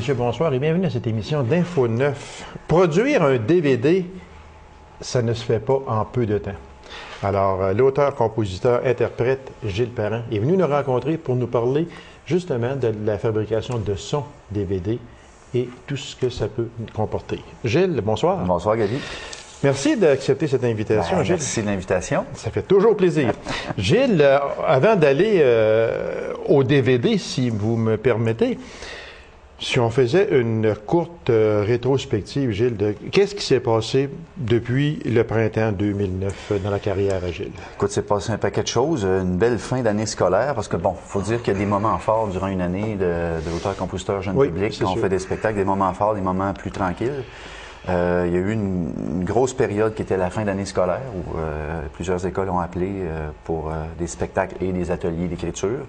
messieurs, bonsoir et bienvenue à cette émission d'Info 9. Produire un DVD, ça ne se fait pas en peu de temps. Alors, l'auteur, compositeur, interprète Gilles Parent est venu nous rencontrer pour nous parler justement de la fabrication de son DVD et tout ce que ça peut comporter. Gilles, bonsoir. Bonsoir, Gaby. Merci d'accepter cette invitation, Gilles. Merci de l'invitation. Ça fait toujours plaisir. Gilles, avant d'aller au DVD, si vous me permettez, si on faisait une courte rétrospective, Gilles, qu'est-ce qui s'est passé depuis le printemps 2009 dans la carrière à Gilles? Écoute, c'est passé un paquet de choses. Une belle fin d'année scolaire, parce que, bon, faut dire qu'il y a des moments forts durant une année de l'auteur-compositeur jeune public. Quand on fait des spectacles, des moments forts, des moments plus tranquilles. Il y a eu une grosse période qui était la fin d'année scolaire, où plusieurs écoles ont appelé pour des spectacles et des ateliers d'écriture.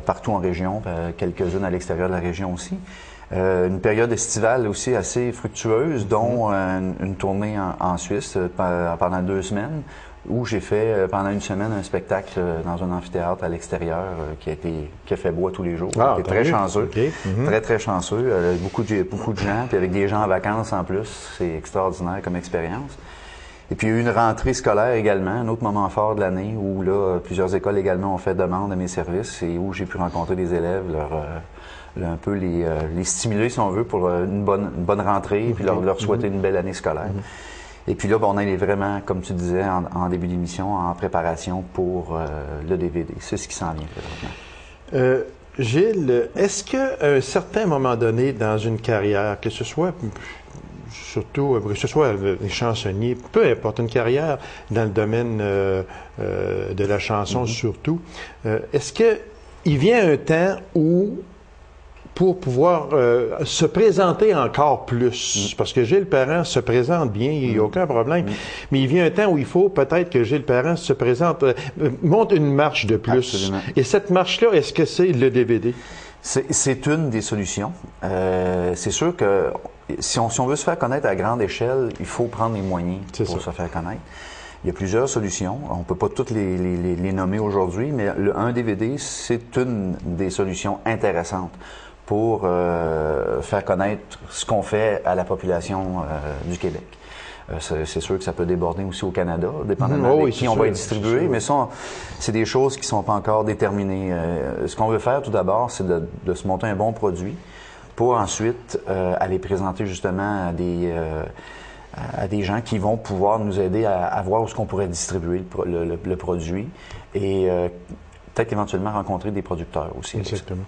Partout en région, quelques-unes à l'extérieur de la région aussi. Une période estivale aussi assez fructueuse, dont une tournée en Suisse pendant 2 semaines, où j'ai fait pendant une semaine un spectacle dans un amphithéâtre à l'extérieur qui a fait beau tous les jours. Ah, très chanceux, okay. très très chanceux. Beaucoup de gens, puis avec des gens en vacances en plus, c'est extraordinaire comme expérience. Et puis, il y a eu une rentrée scolaire également, un autre moment fort de l'année où, là, plusieurs écoles également ont fait demande à mes services et où j'ai pu rencontrer des élèves, un peu les stimuler, si on veut, pour une bonne rentrée, puis leur souhaiter une belle année scolaire. Et puis là, on est vraiment, comme tu disais en début d'émission, en préparation pour le DVD. C'est ce qui s'en vient, présentement. Gilles, est-ce qu'à un certain moment donné dans une carrière, que ce soit surtout, que ce soit des chansonniers, peu importe, une carrière dans le domaine de la chanson surtout, est-ce qu'il vient un temps où, pour pouvoir se présenter encore plus, parce que Gilles Parent se présente bien, il n'y a aucun problème, mais il vient un temps où il faut peut-être que Gilles Parent se présente, monte une marche de plus. Absolument. Et cette marche-là, est-ce que c'est le DVD? C'est une des solutions. C'est sûr que si on veut se faire connaître à grande échelle, il faut prendre les moyens pour se faire connaître. Il y a plusieurs solutions. On peut pas toutes les nommer aujourd'hui, mais un DVD, c'est une des solutions intéressantes pour faire connaître ce qu'on fait à la population du Québec. C'est sûr que ça peut déborder aussi au Canada, dépendamment de qui on va y distribuer, mais ça, c'est des choses qui sont pas encore déterminées. Ce qu'on veut faire tout d'abord, c'est de se monter un bon produit pour ensuite aller présenter justement à des gens qui vont pouvoir nous aider à voir où est-ce qu'on pourrait distribuer le produit et peut-être éventuellement rencontrer des producteurs aussi. Exactement.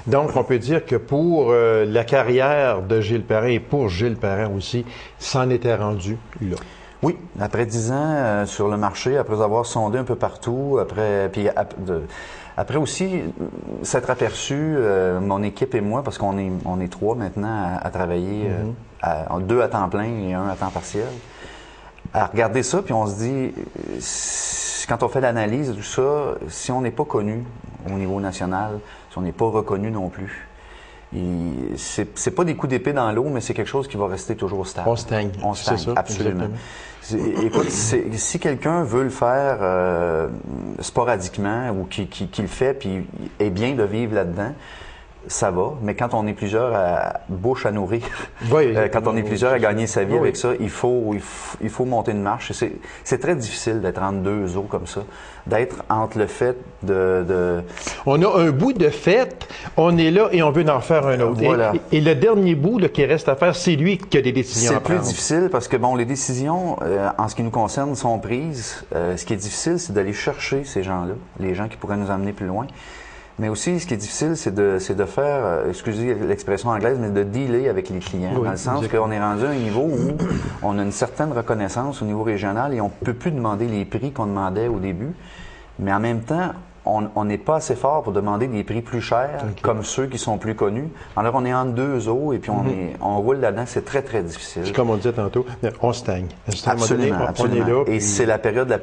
Donc, on peut dire que pour la carrière de Gilles Parent et pour Gilles Parent aussi, c'en était rendu là. Oui, après 10 ans sur le marché, après avoir sondé un peu partout, après aussi s'être aperçu, mon équipe et moi, parce qu'on est 3 maintenant à travailler, 2 à temps plein et 1 à temps partiel, à regarder ça, puis on se dit, quand on fait l'analyse de tout ça, si on n'est pas connu au niveau national, si on n'est pas reconnu non plus, c'est pas des coups d'épée dans l'eau, mais c'est quelque chose qui va rester toujours stable. On stagne. On stagne, c'est ça, absolument. Écoute, si quelqu'un veut le faire sporadiquement ou qui le fait puis est bien de vivre là-dedans, ça va, mais quand on est plusieurs à bouche à nourrir, quand on est plusieurs à gagner sa vie avec ça, il faut monter une marche. C'est très difficile d'être entre 2 eaux comme ça, d'être entre le fait de... On a un bout de fête, on est là et on veut en faire un autre. Voilà. Et le dernier bout là, qui reste à faire, c'est lui qui a des décisions à prendre. C'est plus difficile parce que, bon, les décisions, en ce qui nous concerne, sont prises. Ce qui est difficile, c'est d'aller chercher ces gens-là, les gens qui pourraient nous amener plus loin. Mais aussi, ce qui est difficile, c'est de faire, excusez l'expression anglaise, mais de dealer avec les clients, dans le sens qu'on est rendu à un niveau où on a une certaine reconnaissance au niveau régional et on peut plus demander les prix qu'on demandait au début, mais en même temps, on n'est pas assez fort pour demander des prix plus chers, comme ceux qui sont plus connus. Alors, on est entre 2 eaux et puis on roule là-dedans. C'est très, très difficile. Comme on disait tantôt, on stagne. Absolument, absolument. On est là, et c'est la période la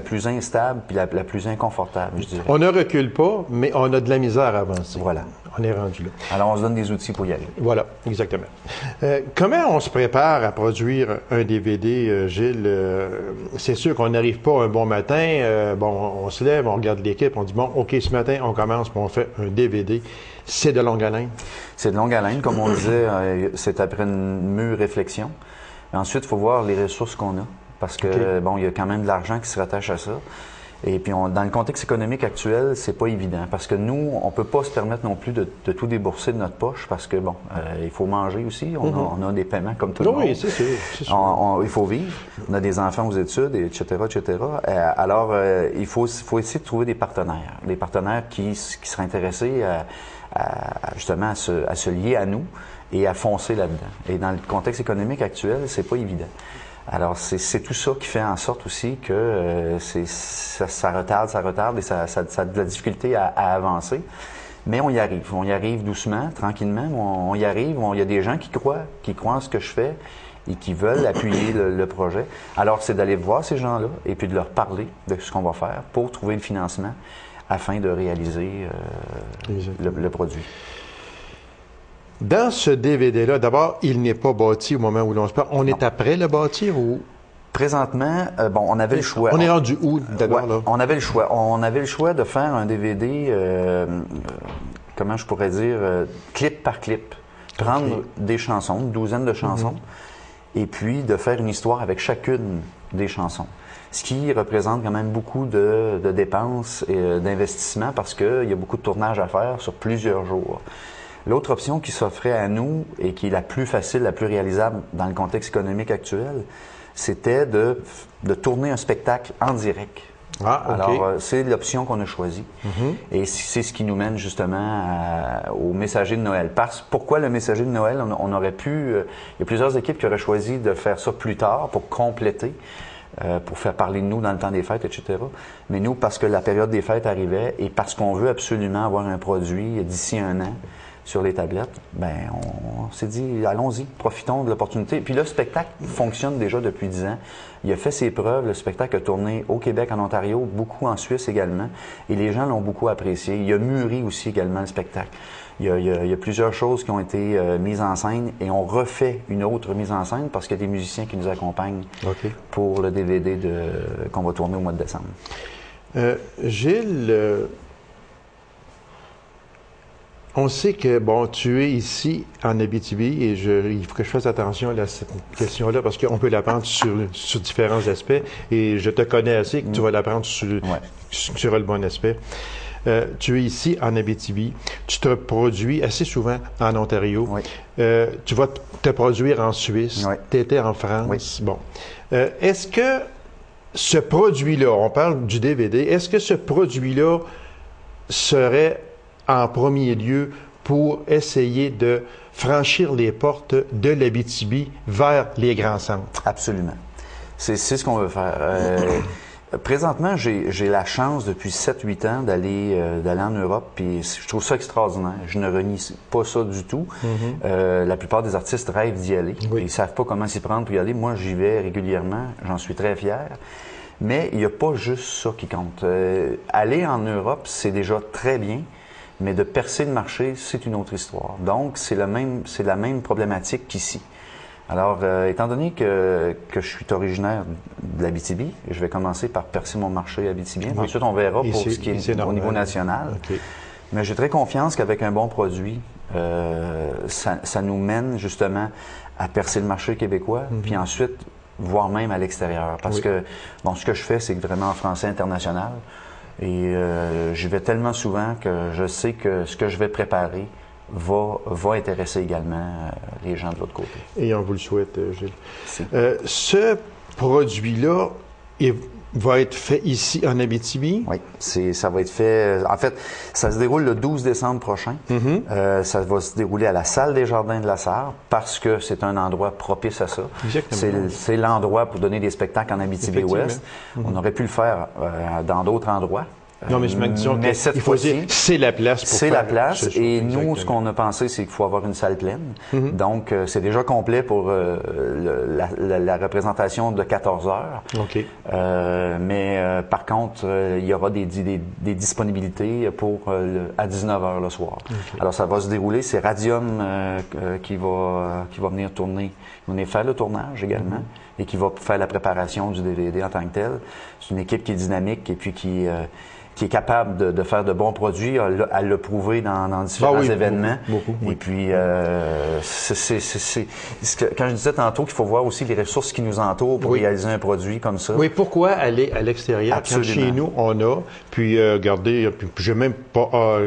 plus instable puis la plus inconfortable, je dirais. On ne recule pas, mais on a de la misère à avancer. Voilà. On est rendu là. Alors, on se donne des outils pour y aller. Voilà, exactement. Comment on se prépare à produire un DVD, Gilles? C'est sûr qu'on n'arrive pas un bon matin, on se lève, on regarde l'équipe, on dit, bon, OK, ce matin, on commence, puis on fait un DVD. C'est de longue haleine? C'est de longue haleine, comme on disait, c'est après une mûre réflexion. Ensuite, il faut voir les ressources qu'on a, parce que, il y a quand même de l'argent qui se rattache à ça. Et puis, dans le contexte économique actuel, c'est pas évident, parce que nous, on peut pas se permettre non plus de tout débourser de notre poche, parce que, il faut manger aussi, on a des paiements comme tout le monde. Oui, c'est sûr. Il faut vivre, on a des enfants aux études, etc., etc. Alors, il faut essayer de trouver des partenaires qui seraient intéressés justement à se lier à nous et à foncer là-dedans. Et dans le contexte économique actuel, c'est pas évident. Alors, c'est tout ça qui fait en sorte aussi que ça retarde et ça a de la difficulté à avancer. Mais on y arrive doucement, tranquillement, on y arrive. Il y a des gens qui croient en ce que je fais et qui veulent appuyer le projet. Alors, c'est d'aller voir ces gens-là et puis de leur parler de ce qu'on va faire pour trouver le financement afin de réaliser le produit. Dans ce DVD-là, d'abord, il n'est pas bâti au moment où l'on se parle. On est après le bâtir ou... Présentement, on avait le choix. On est rendu où, d'abord, là? On avait le choix. On avait le choix de faire un DVD, comment je pourrais dire, clip par clip. Prendre des chansons, une douzaine de chansons, et puis de faire une histoire avec chacune des chansons. Ce qui représente quand même beaucoup de dépenses et d'investissements parce qu'il y a beaucoup de tournage à faire sur plusieurs jours. L'autre option qui s'offrait à nous et qui est la plus facile, la plus réalisable dans le contexte économique actuel, c'était de tourner un spectacle en direct. Ah, OK. Alors, c'est l'option qu'on a choisie. Et c'est ce qui nous mène justement au Messager de Noël. Pourquoi le Messager de Noël? On aurait pu... il y a plusieurs équipes qui auraient choisi de faire ça plus tard pour compléter, pour faire parler de nous dans le temps des fêtes, etc. Mais nous, parce que la période des fêtes arrivait et parce qu'on veut absolument avoir un produit d'ici un an sur les tablettes, on s'est dit, allons-y, profitons de l'opportunité. Puis le spectacle fonctionne déjà depuis 10 ans. Il a fait ses preuves. Le spectacle a tourné au Québec, en Ontario, beaucoup en Suisse également. Et les gens l'ont beaucoup apprécié. Il a mûri aussi également le spectacle. Il y a plusieurs choses qui ont été mises en scène et on refait une autre mise en scène parce qu'il y a des musiciens qui nous accompagnent pour le DVD qu'on va tourner au mois de décembre. Gilles, on sait que, tu es ici en Abitibi et il faut que je fasse attention à cette question-là parce qu'on peut l'apprendre sur différents aspects et je te connais assez que tu vas l'apprendre sur le bon aspect. Tu es ici en Abitibi, tu te produis assez souvent en Ontario, tu vas te produire en Suisse, tu étais en France. Bon. Est-ce que ce produit-là, on parle du DVD, est-ce que ce produit-là serait en premier lieu pour essayer de franchir les portes de l'Abitibi vers les grands centres? Absolument. C'est ce qu'on veut faire. Présentement, j'ai la chance depuis 7-8 ans d'aller en Europe, puis je trouve ça extraordinaire. Je ne renie pas ça du tout. La plupart des artistes rêvent d'y aller. Ils savent pas comment s'y prendre pour y aller. Moi, j'y vais régulièrement. J'en suis très fier. Mais il n'y a pas juste ça qui compte. Aller en Europe, c'est déjà très bien, mais de percer le marché, c'est une autre histoire. Donc, c'est la même problématique qu'ici. Alors, étant donné que je suis originaire de l'Abitibi, je vais commencer par percer mon marché abitibien. Ensuite, on verra pour ce qui est au niveau national. Mais j'ai très confiance qu'avec un bon produit, ça nous mène justement à percer le marché québécois, puis ensuite, voire même à l'extérieur. Parce que, ce que je fais, c'est vraiment en français international. Et j'y vais tellement souvent que je sais que ce que je vais préparer va intéresser également les gens de l'autre côté. Et on vous le souhaite, Gilles. Ce produit-là va être fait ici en Abitibi? Oui, ça va être fait... En fait, ça se déroule le 12 décembre prochain. Ça va se dérouler à la Salle des Jardins de la Sarre parce que c'est un endroit propice à ça. C'est l'endroit pour donner des spectacles en Abitibi-Ouest. On aurait pu le faire dans d'autres endroits. Non, mais disons qu'il faut dire, c'est la place pour c'est faire... la place, et exactement. nous, ce qu'on a pensé, c'est qu'il faut avoir une salle pleine. Mm-hmm. Donc, c'est déjà complet pour la représentation de 14 heures. OK. Mais par contre, il y aura des disponibilités pour à 19 heures le soir. Okay. Alors, ça va se dérouler. C'est Radium qui va venir tourner, venir faire le tournage également, et qui va faire la préparation du DVD en tant que tel. C'est une équipe qui est dynamique et puis qui est capable de faire de bons produits. Elle l'a prouvé dans différents événements. Beaucoup, oui. Et puis, quand je disais tantôt qu'il faut voir aussi les ressources qui nous entourent pour réaliser un produit comme ça. Oui, pourquoi aller à l'extérieur quand chez nous, on a, puis regardez, puis je même pas...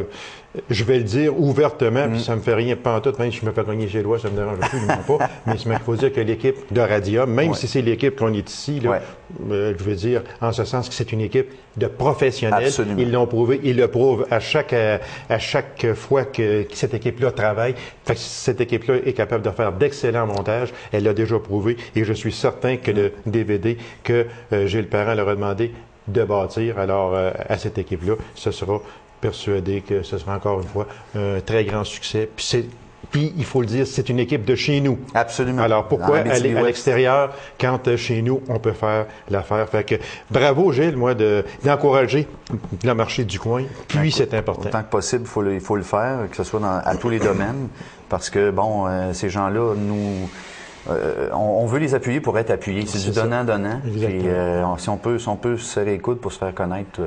je vais le dire ouvertement, puis ça me fait rien pantoute, même si je me fais cogner chez le doigt, ça me dérange absolument pas. Mais il faut dire que l'équipe de Radium, même si c'est l'équipe qu'on est ici, là, je veux dire, en ce sens que c'est une équipe de professionnels. Absolument. Ils l'ont prouvé, ils le prouvent à chaque fois que cette équipe-là travaille. Fait que cette équipe-là est capable de faire d'excellents montages. Elle l'a déjà prouvé, et je suis certain que le DVD que Gilles Parent leur a demandé de bâtir, alors à cette équipe-là, ce sera persuadé que ce sera encore une fois un très grand succès. Puis, il faut le dire, c'est une équipe de chez nous. Absolument. Alors, pourquoi aller à l'extérieur quand chez nous, on peut faire l'affaire? Fait que, bravo, Gilles, moi, d'encourager le marché du coin. Puis, c'est important. Autant que possible, il faut le faire, que ce soit à tous les domaines, parce que, bon, ces gens-là, nous... on veut les appuyer pour être appuyés. C'est du donnant-donnant. Puis, si on peut se serrer les coudes pour se faire connaître,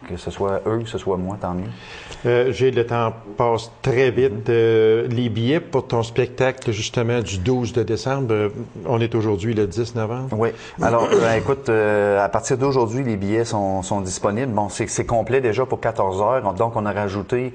que ce soit eux, que ce soit moi, tant mieux. Gilles, le temps passe très vite. Les billets pour ton spectacle, justement, du 12 de décembre, on est aujourd'hui le 10 novembre? Oui. Alors, écoute, à partir d'aujourd'hui, les billets sont disponibles. Bon, c'est complet déjà pour 14 heures. Donc, on a rajouté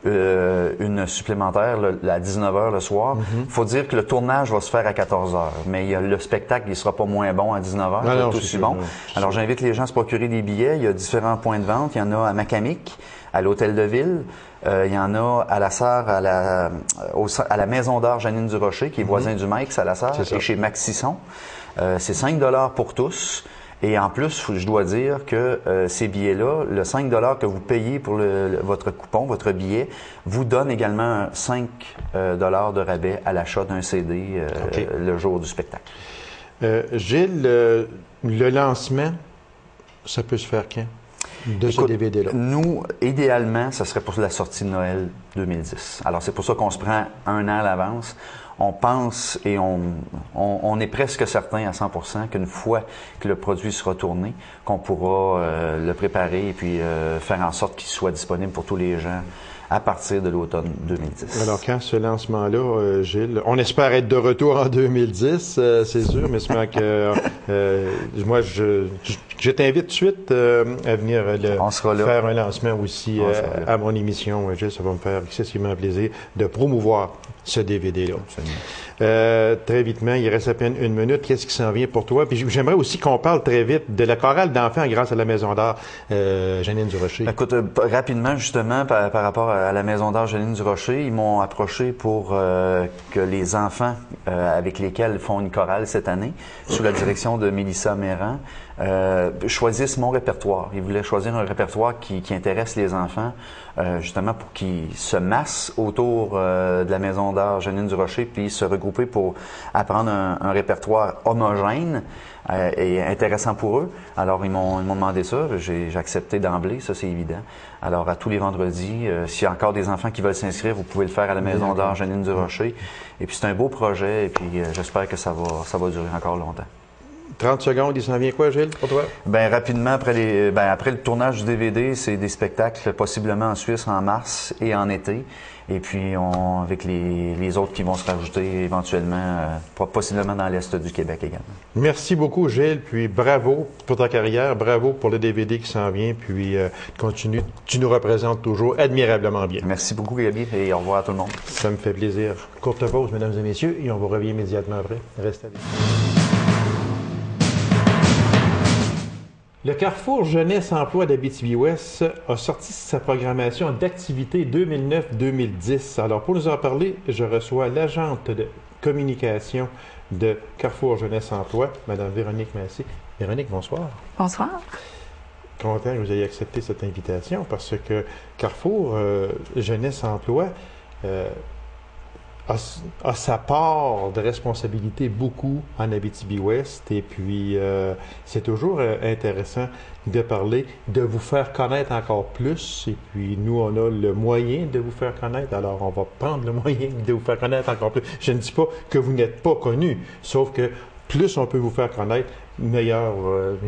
une supplémentaire à 19 heures le soir. Il faut dire que le tournage va se faire à 14 heures, mais le spectacle, il sera pas moins bon à 19 heures, il va être aussi bon. Alors, j'invite les gens à se procurer des billets. Il y a différents points de vente. Il y en a à Macamic, à l'Hôtel de Ville. Il y en a à la Sarre, à la Maison d'art Janine Durocher, qui est voisin du Mike's à la Sarre, et chez Maxisson. C'est 5 $ pour tous. Et en plus, je dois dire que ces billets-là, le 5 $ que vous payez pour votre coupon, votre billet, vous donne également 5 $ de rabais à l'achat d'un CD le jour du spectacle. Gilles, le lancement, ça peut se faire quand? Ce DVD-là? Nous, idéalement, ça serait pour la sortie de Noël 2010. Alors, c'est pour ça qu'on se prend un an à l'avance. On pense et on est presque certain à 100% qu'une fois que le produit sera tourné, qu'on pourra le préparer et puis faire en sorte qu'il soit disponible pour tous les gens à partir de l'automne 2010. Alors, quand ce lancement-là, Gilles, on espère être de retour en 2010, c'est sûr, mais c'est que moi, je t'invite tout de suite à venir faire un lancement aussi à mon émission, Gilles. Ça va me faire excessivement plaisir de promouvoir ce DVD-là. Très vitement, il reste à peine une minute. Qu'est-ce qui s'en vient pour toi? Puis j'aimerais aussi qu'on parle très vite de la chorale d'enfants grâce à la Maison d'art Janine Durocher. Écoute, rapidement, justement, par rapport à la Maison d'art Janine Durocher, ils m'ont approché pour que les enfants avec lesquels font une chorale cette année, sous la direction de Mélissa Méran, choisissent mon répertoire. Ils voulaient choisir un répertoire qui intéresse les enfants, justement pour qu'ils se massent autour de la Maison d'art Janine Durocher, puis se regrouper pour apprendre un répertoire homogène et intéressant pour eux. Alors, ils m'ont demandé ça. J'ai accepté d'emblée, ça c'est évident. Alors, à tous les vendredis, s'il y a encore des enfants qui veulent s'inscrire, vous pouvez le faire à la Maison d'art Janine Durocher. Et puis, c'est un beau projet, et puis j'espère que ça va durer encore longtemps. 30 secondes, il s'en vient quoi, Gilles, pour toi? Bien, rapidement, après le tournage du DVD, c'est des spectacles possiblement en Suisse en mars et en été. Et puis, avec les autres qui vont se rajouter éventuellement, possiblement dans l'Est du Québec également. Merci beaucoup, Gilles. Puis, bravo pour ta carrière. Bravo pour le DVD qui s'en vient. Puis, continue. Tu nous représentes toujours admirablement bien. Merci beaucoup, Gabi, et au revoir à tout le monde. Ça me fait plaisir. Courte pause, mesdames et messieurs, et on vous revient immédiatement après. Restez avec nous. Le Carrefour Jeunesse Emploi d'Abitibi-Ouest a sorti sa programmation d'activité 2009-2010. Alors, pour nous en parler, je reçois l'agente de communication de Carrefour Jeunesse Emploi, Mme Véronique Massé. Véronique, bonsoir. Bonsoir. content que vous ayez accepté cette invitation parce que Carrefour Jeunesse Emploi a sa part de responsabilité beaucoup en Abitibi-Ouest et puis c'est toujours intéressant de parler, de vous faire connaître encore plus et puis nous on a le moyen de vous faire connaître, alors on va prendre le moyen de vous faire connaître encore plus. Je ne dis pas que vous n'êtes pas connu, sauf que plus on peut vous faire connaître, meilleur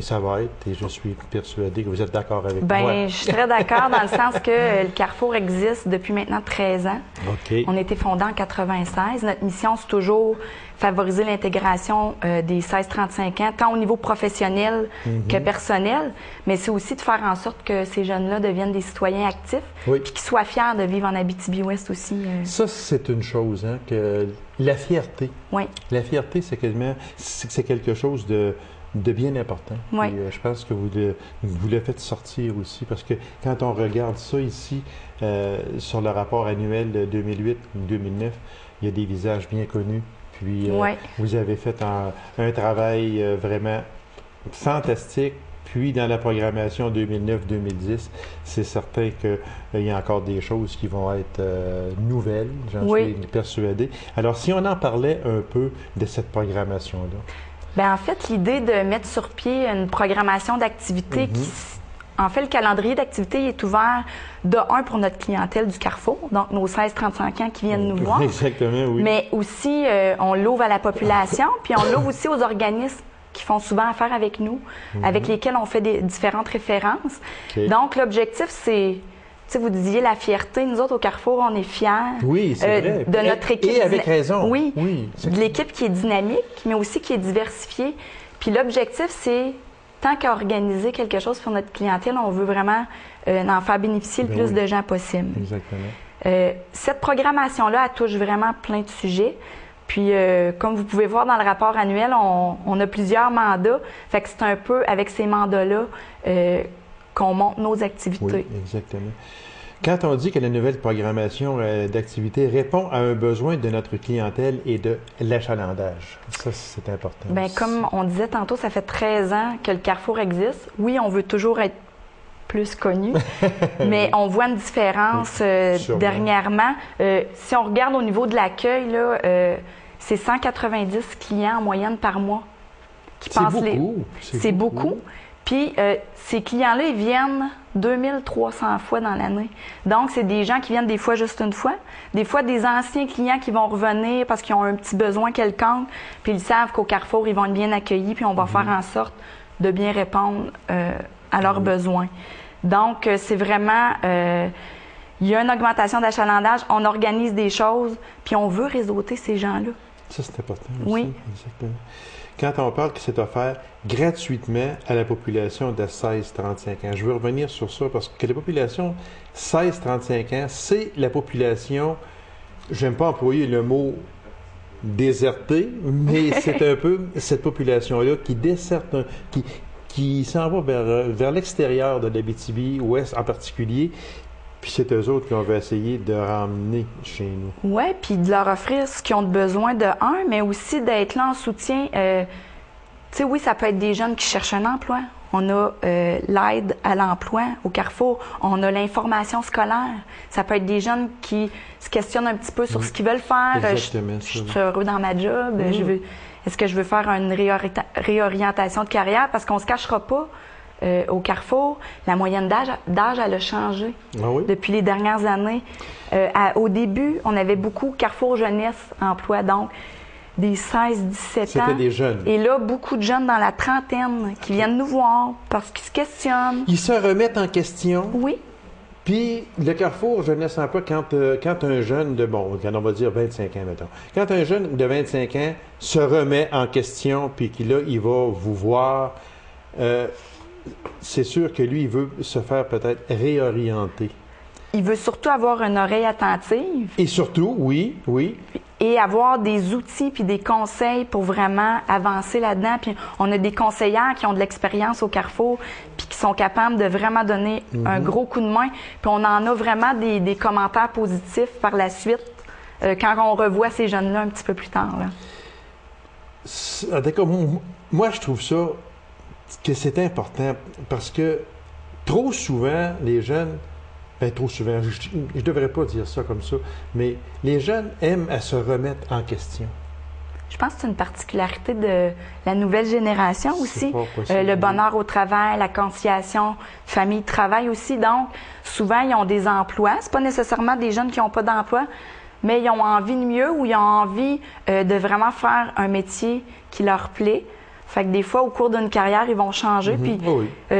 ça va être et je suis persuadé que vous êtes d'accord avec moi. Je suis très d'accord dans le sens que le Carrefour existe depuis maintenant 13 ans. Okay. On a été fondé en 96. Notre mission, c'est toujours favoriser l'intégration des 16-35 ans, tant au niveau professionnel que personnel, mais c'est aussi de faire en sorte que ces jeunes-là deviennent des citoyens actifs et qu'ils soient fiers de vivre en Abitibi-Ouest aussi. Ça, c'est une chose, hein, que la fierté. Oui. La fierté, c'est quelque chose de bien important. Oui. Et, je pense que vous le faites sortir aussi, parce que quand on regarde ça ici, sur le rapport annuel de 2008-2009, il y a des visages bien connus. Puis, vous avez fait un travail vraiment fantastique. Puis, dans la programmation 2009-2010, c'est certain qu'il y a encore des choses qui vont être nouvelles, j'en suis persuadé. Alors, si on en parlait un peu de cette programmation-là. Bien, en fait, l'idée de mettre sur pied une programmation d'activités en fait, le calendrier d'activités est ouvert de un pour notre clientèle du Carrefour, donc nos 16-35 ans qui viennent nous voir. Exactement, oui. Mais aussi, on l'ouvre à la population, puis on l'ouvre aussi aux organismes qui font souvent affaire avec nous, avec lesquels on fait différentes références. Okay. Donc, l'objectif, c'est, tu sais, vous disiez la fierté. Nous autres, au Carrefour, on est fiers c'est vrai. De notre équipe. Et avec raison. Oui, de l'équipe qui est dynamique, mais aussi qui est diversifiée. Puis l'objectif, c'est, tant qu'à organiser quelque chose pour notre clientèle, on veut vraiment en faire bénéficier le plus de gens possible. Exactement. Cette programmation-là, elle touche vraiment plein de sujets. Puis, comme vous pouvez voir dans le rapport annuel, on a plusieurs mandats. Fait que c'est un peu avec ces mandats-là qu'on monte nos activités. Oui, exactement. Quand on dit que la nouvelle programmation d'activité répond à un besoin de notre clientèle et de l'achalandage, ça, c'est important. Bien, comme on disait tantôt, ça fait 13 ans que le Carrefour existe. Oui, on veut toujours être plus connu, mais on voit une différence dernièrement. Si on regarde au niveau de l'accueil, c'est 190 clients en moyenne par mois qui passent beaucoup. C'est beaucoup. Puis, ces clients-là, ils viennent 2300 fois dans l'année. Donc, c'est des gens qui viennent des fois juste une fois. Des fois, des anciens clients qui vont revenir parce qu'ils ont un petit besoin quelconque. Puis, ils savent qu'au Carrefour, ils vont être bien accueillis. Puis, on va faire en sorte de bien répondre à leurs besoins. Donc, c'est vraiment... il y a une augmentation d'achalandage. On organise des choses. Puis, on veut réseauter ces gens-là. Ça, c'est important aussi. Oui. Exactement. Quand on parle que c'est offert gratuitement à la population de 16-35 ans, je veux revenir sur ça parce que la population 16-35 ans, c'est la population, j'aime pas employer le mot désertée, mais c'est un peu cette population-là qui desserte, qui s'en va vers l'extérieur de l'Abitibi-Ouest en particulier. Puis c'est eux autres qu'on veut essayer de ramener chez nous. Oui, puis de leur offrir ce qu'ils ont besoin de un, mais aussi d'être là en soutien. Tu sais, oui, ça peut être des jeunes qui cherchent un emploi. On a l'aide à l'emploi au Carrefour. On a l'information scolaire. Ça peut être des jeunes qui se questionnent un petit peu sur ce qu'ils veulent faire. Exactement. Je suis heureux dans ma job. Est-ce que je veux faire une réorientation de carrière? Parce qu'on se cachera pas. Au Carrefour, la moyenne d'âge, elle a changé depuis les dernières années. Au début, on avait beaucoup Carrefour Jeunesse Emploi, donc des 16-17 ans. C'était des jeunes. Et là, beaucoup de jeunes dans la trentaine qui viennent nous voir parce qu'ils se questionnent. Ils se remettent en question. Oui. Puis le Carrefour Jeunesse Emploi, quand un jeune de, on va dire 25 ans, mettons, quand un jeune de 25 ans se remet en question, puis là, il va vous voir... c'est sûr que lui, il veut se faire peut-être réorienter. Il veut surtout avoir une oreille attentive. Et surtout, oui. Et avoir des outils puis des conseils pour vraiment avancer là-dedans. Puis on a des conseillères qui ont de l'expérience au Carrefour puis qui sont capables de vraiment donner un gros coup de main. Puis on en a vraiment des commentaires positifs par la suite quand on revoit ces jeunes-là un petit peu plus tard. D'accord. Moi, je trouve ça... que c'est important parce que trop souvent, les jeunes, bien trop souvent, je ne devrais pas dire ça comme ça, mais les jeunes aiment à se remettre en question. Je pense que c'est une particularité de la nouvelle génération aussi. Possible, le bonheur au travail, la conciliation famille-travail aussi. Donc, souvent, ils ont des emplois. C'est pas nécessairement des jeunes qui n'ont pas d'emploi, mais ils ont envie de mieux ou ils ont envie de vraiment faire un métier qui leur plaît. Fait que des fois, au cours d'une carrière, ils vont changer. Puis,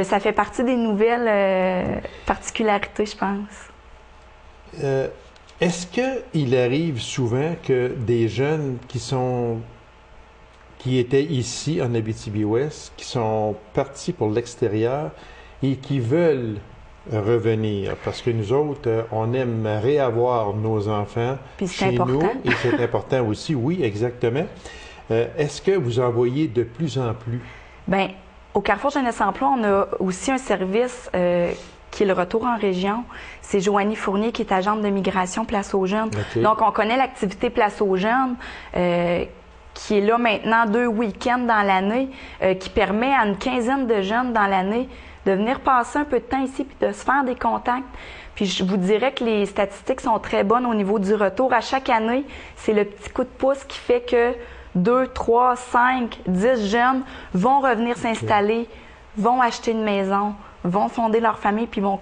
ça fait partie des nouvelles particularités, je pense. Est-ce qu'il arrive souvent que des jeunes qui étaient ici en Abitibi-Ouest, qui sont partis pour l'extérieur et qui veulent revenir? Parce que nous autres, on aime réavoir nos enfants chez nous. Et c'est important aussi, oui, exactement. Est-ce que vous en voyez de plus en plus? Bien, au Carrefour Jeunesse Emploi, on a aussi un service qui est le retour en région. C'est Joanie Fournier qui est agente de migration Place aux Jeunes. Okay. Donc, on connaît l'activité Place aux Jeunes qui est là maintenant 2 week-ends dans l'année, qui permet à une quinzaine de jeunes dans l'année de venir passer un peu de temps ici puis de se faire des contacts. Puis je vous dirais que les statistiques sont très bonnes au niveau du retour. À chaque année, c'est le petit coup de pouce qui fait que 2, 3, 5, 10 jeunes vont revenir s'installer, vont acheter une maison, vont fonder leur famille, puis vont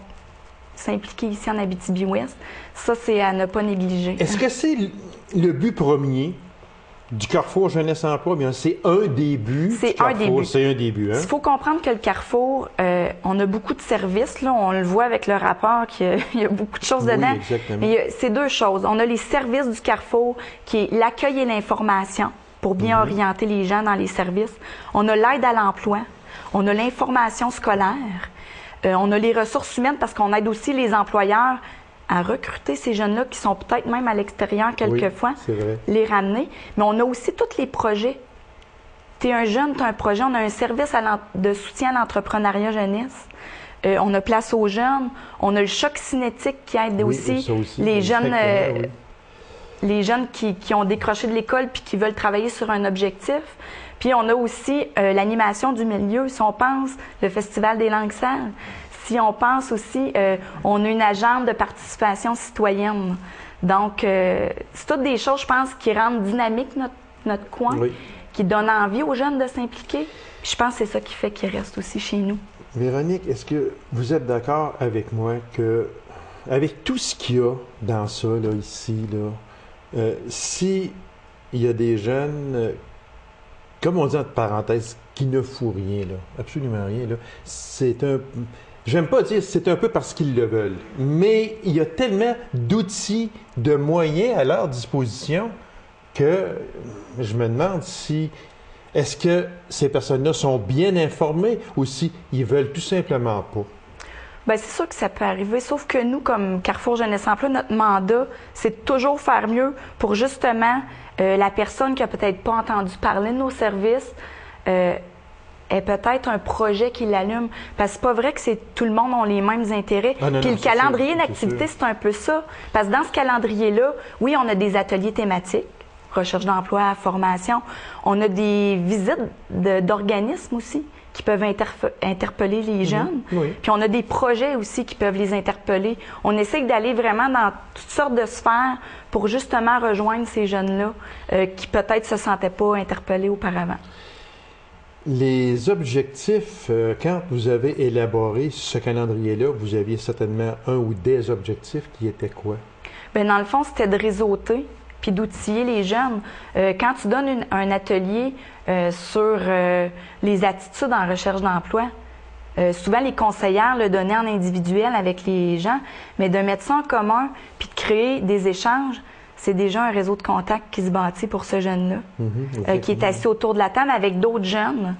s'impliquer ici en Abitibi-Ouest. Ça, c'est à ne pas négliger. Est-ce que c'est le but premier du Carrefour Jeunesse Emploi? Bien, c'est un des buts. C'est un des buts. C'est un début. Hein? Il faut comprendre que le Carrefour, on a beaucoup de services. Là, on le voit avec le rapport qu'il y a beaucoup de choses dedans. Exactement. Mais c'est 2 choses. On a les services du Carrefour, qui est l'accueil et l'information pour bien orienter les gens dans les services. On a l'aide à l'emploi. On a l'information scolaire. On a les ressources humaines parce qu'on aide aussi les employeurs à recruter ces jeunes-là qui sont peut-être même à l'extérieur quelquefois, les ramener. Mais on a aussi tous les projets. Tu es un jeune, tu as un projet. On a un service de soutien à l'entrepreneuriat jeunesse. On a Place aux jeunes. On a le choc cinétique qui aide aussi les jeunes, les jeunes qui ont décroché de l'école puis qui veulent travailler sur un objectif. Puis on a aussi l'animation du milieu. Si on pense le Festival des langues sales, si on pense aussi, on a une agente de participation citoyenne. Donc, c'est toutes des choses, je pense, qui rendent dynamique notre coin, qui donnent envie aux jeunes de s'impliquer. Puis je pense que c'est ça qui fait qu'ils restent aussi chez nous. Véronique, est-ce que vous êtes d'accord avec moi que, avec tout ce qu'il y a dans ça, là, ici, là, si il y a des jeunes, comme on dit entre parenthèses, qui ne font rien, là, absolument rien, là, c'est un... J'aime pas dire c'est un peu parce qu'ils le veulent, mais il y a tellement d'outils, de moyens à leur disposition que je me demande si est-ce que ces personnes-là sont bien informées ou si ils veulent tout simplement pas. Bien, c'est sûr que ça peut arriver, sauf que nous, comme Carrefour Jeunesse Emploi, notre mandat, c'est de toujours faire mieux pour justement la personne qui a peut-être pas entendu parler de nos services, est peut-être un projet qui l'allume. Parce que c'est pas vrai que tout le monde a les mêmes intérêts. Ah, non, puis non, le calendrier d'activité, c'est un peu ça. Parce que dans ce calendrier-là, oui, on a des ateliers thématiques, recherche d'emploi, formation. On a des visites d'organismes aussi qui peuvent interpeller les jeunes. Puis on a des projets aussi qui peuvent les interpeller. On essaie d'aller vraiment dans toutes sortes de sphères pour justement rejoindre ces jeunes-là qui peut-être se sentaient pas interpellés auparavant. Les objectifs, quand vous avez élaboré ce calendrier-là, vous aviez certainement un ou des objectifs qui étaient quoi? Bien, dans le fond, c'était de réseauter puis d'outiller les jeunes. Quand tu donnes un atelier sur les attitudes en recherche d'emploi, souvent les conseillères le donnaient en individuel avec les gens, mais de mettre ça en commun puis de créer des échanges, c'est déjà un réseau de contacts qui se bâtit pour ce jeune-là, qui est assis autour de la table avec d'autres jeunes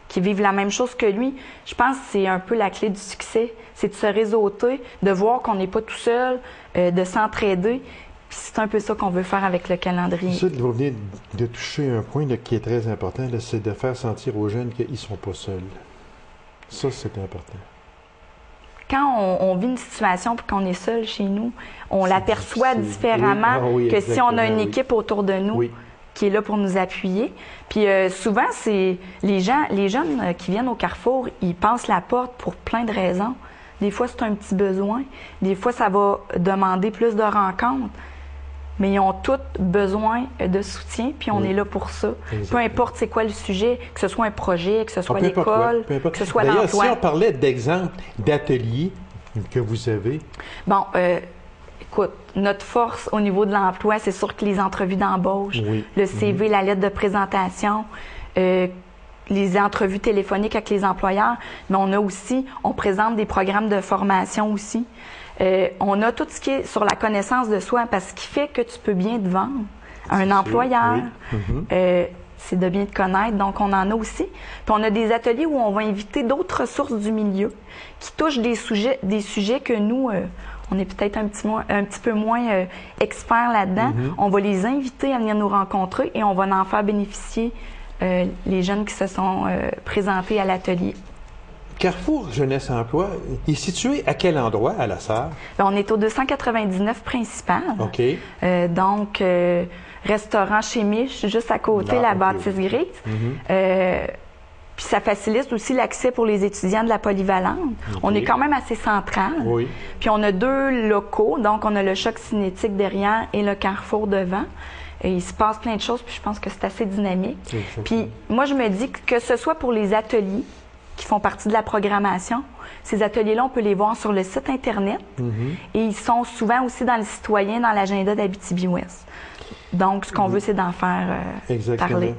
qui vivent la même chose que lui. Je pense que c'est un peu la clé du succès, c'est de se réseauter, de voir qu'on n'est pas tout seul, de s'entraider. Puis c'est un peu ça qu'on veut faire avec le calendrier. Ça, vous venez de toucher un point là, qui est très important, c'est de faire sentir aux jeunes qu'ils ne sont pas seuls. Ça, c'est important. Quand on vit une situation et qu'on est seul chez nous, on l'aperçoit différemment que si on a une équipe autour de nous qui est là pour nous appuyer. Puis souvent, c'est les jeunes qui viennent au Carrefour, ils passent la porte pour plein de raisons. Des fois, c'est un petit besoin. Des fois, ça va demander plus de rencontres. Mais ils ont tous besoin de soutien, puis on est là pour ça. Exactement. Peu importe c'est quoi le sujet, que ce soit un projet, que ce soit l'école, que ce soit l'emploi. D'ailleurs, si on parlait d'exemples d'ateliers que vous avez... Bon, écoute, notre force au niveau de l'emploi, c'est sûr que les entrevues d'embauche, le CV, la lettre de présentation, les entrevues téléphoniques avec les employeurs, mais on présente des programmes de formation aussi. On a tout ce qui est sur la connaissance de soi, parce que ce qui fait que tu peux bien te vendre à un employeur, c'est de bien te connaître, donc on en a aussi. Puis on a des ateliers où on va inviter d'autres ressources du milieu qui touchent des sujets que nous, on est peut-être un petit peu moins experts là-dedans. On va les inviter à venir nous rencontrer et on va en faire bénéficier les jeunes qui se sont présentés à l'atelier. Carrefour Jeunesse Emploi est situé à quel endroit à La Sarre? On est au 299 principal. OK. Donc, restaurant chez Mich, juste à côté, la bâtisse grise. Puis ça facilite aussi l'accès pour les étudiants de la polyvalente. On est quand même assez central. Oui. Puis on a 2 locaux, donc on a le Choc cinétique derrière et le Carrefour devant. Et il se passe plein de choses, puis je pense que c'est assez dynamique. Puis moi, je me dis que ce soit pour les ateliers qui font partie de la programmation, ces ateliers-là, on peut les voir sur le site Internet. Et ils sont souvent aussi dans le citoyen, dans l'agenda d'Abitibi-Ouest. Donc, ce qu'on veut, c'est d'en faire parler.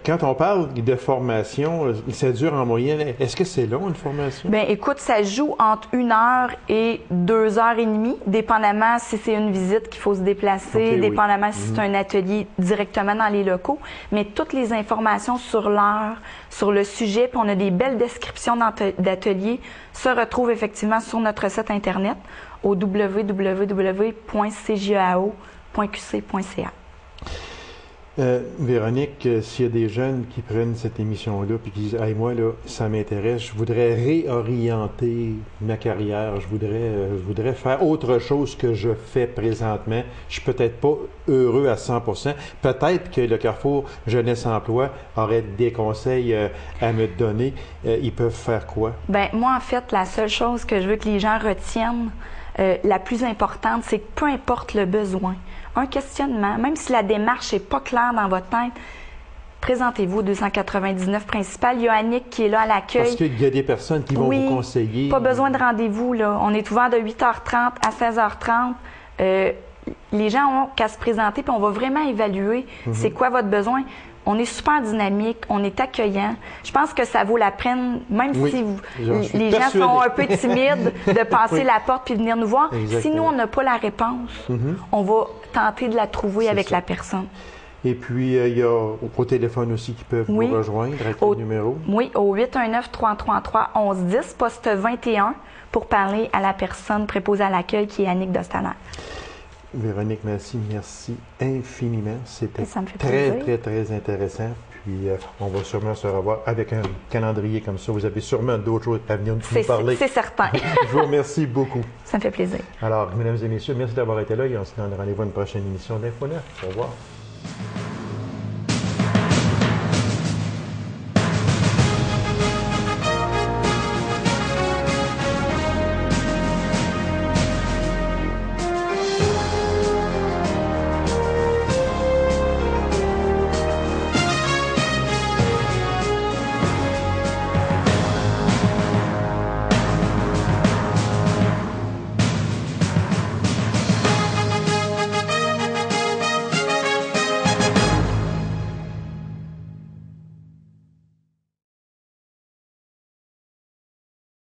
Quand on parle de formation, ça dure en moyenne. Est-ce que c'est long, une formation? Bien, écoute, ça joue entre 1 heure et 2 heures et demie, dépendamment si c'est une visite qu'il faut se déplacer, dépendamment si c'est un atelier directement dans les locaux. Mais toutes les informations sur l'heure, sur le sujet, puis on a des belles descriptions d'ateliers, se retrouvent effectivement sur notre site Internet au www.cgeao.qc.ca. Véronique, s'il y a des jeunes qui prennent cette émission-là et qui disent « Hey, moi, là, ça m'intéresse, je voudrais réorienter ma carrière, je voudrais faire autre chose que je fais présentement, je suis peut-être pas heureux à 100%. Peut-être que le Carrefour Jeunesse Emploi aurait des conseils à me donner. Ils peuvent faire quoi? Bien, moi, en fait, la seule chose que je veux que les gens retiennent, la plus importante, c'est que peu importe le besoin, un questionnement, même si la démarche n'est pas claire dans votre tête, présentez-vous au 299 principal. Il y a Annick qui est là à l'accueil. Parce qu'il y a des personnes qui vont vous conseiller. Pas besoin de rendez-vous, là. On est ouvert de 8h30 à 16h30. Les gens ont qu'à se présenter, puis on va vraiment évaluer c'est quoi votre besoin. On est super dynamique, on est accueillant. Je pense que ça vaut la peine, même si les gens sont un peu timides, de passer la porte puis venir nous voir. Exactement. Si nous, on n'a pas la réponse, on va tenter de la trouver avec la personne. Et puis, il y a au téléphone aussi qui peuvent vous rejoindre avec le numéro. Oui, au 819-333-1110, poste 21, pour parler à la personne préposée à l'accueil qui est Annick Dostaner. Véronique Massy, merci infiniment. C'était très intéressant. Puis, on va sûrement se revoir avec un calendrier comme ça. Vous avez sûrement d'autres choses à venir nous parler. C'est certain. Je vous remercie beaucoup. Ça me fait plaisir. Alors, mesdames et messieurs, merci d'avoir été là et on se donne rendez-vous à une prochaine émission d'Info 9. Au revoir.